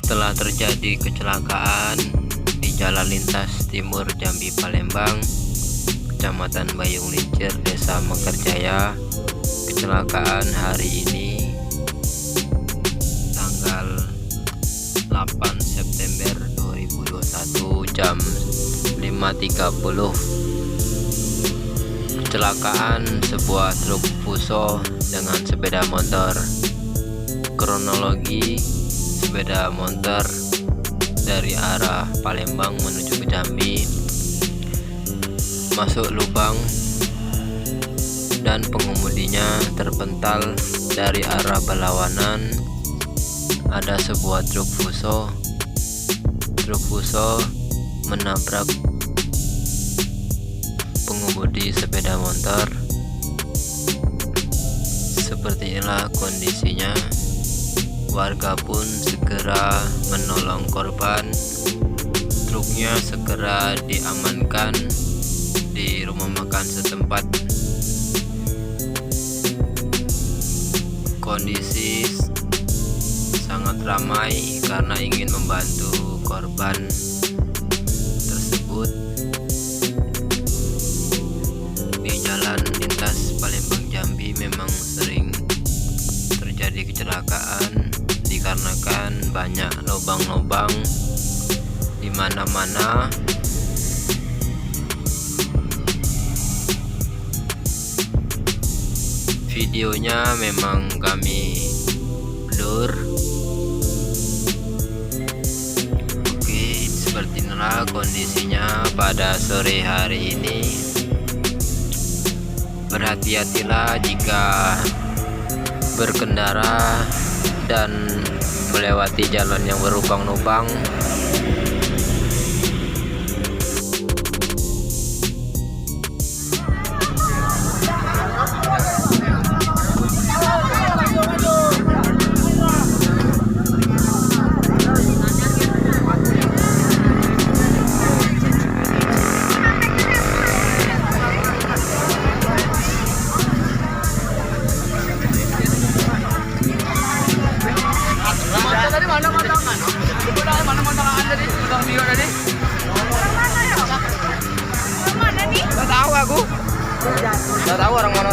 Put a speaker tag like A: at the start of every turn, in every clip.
A: Telah terjadi kecelakaan di Jalan Lintas Timur Jambi Palembang, Kecamatan Bayung Lincir, Desa Mekarjaya. Kecelakaan hari ini tanggal 8 September 2021 jam 5.30. Kecelakaan sebuah truk fuso dengan sepeda motor. Kronologi: sepeda motor dari arah Palembang menuju ke Jambi masuk lubang dan pengemudinya terpental dari arah berlawanan. Ada sebuah truk fuso menabrak pengemudi sepeda motor. Seperti inilah kondisinya. Warga pun segera menolong korban. Truknya segera diamankan di rumah makan setempat. Kondisi sangat ramai karena ingin membantu korban tersebut. Di Jalan Lintas Palembang Jambi memang sering terjadi kecelakaan dikarenakan banyak lubang-lubang di mana-mana. Videonya memang kami blur. Oke, seperti inilah kondisinya pada sore hari ini. Berhati-hatilah jika berkendara dan melewati jalan yang berlubang-lubang.
B: Nggak tahu orang mana.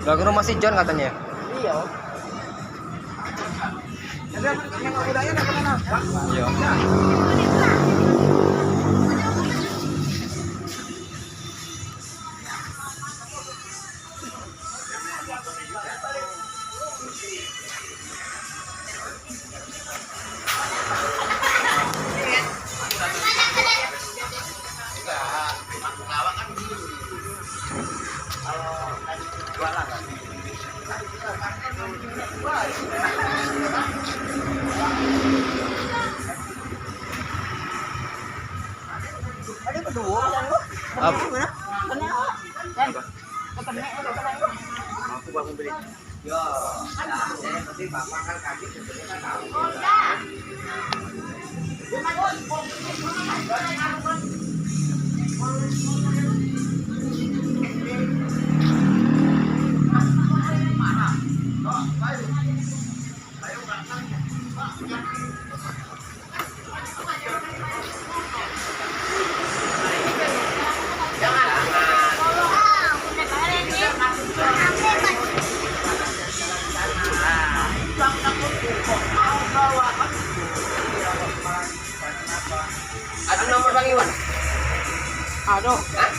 B: Gak ke rumah si John katanya.
C: Iya.
B: Iya.
C: Ada kedua kan lu?
B: Apa?
C: Aku bangun beli. Yo, saya pasti bapak kan kaget sebenarnya kan tahu.
B: Ada nomor Bang Iwan?
C: Aduh.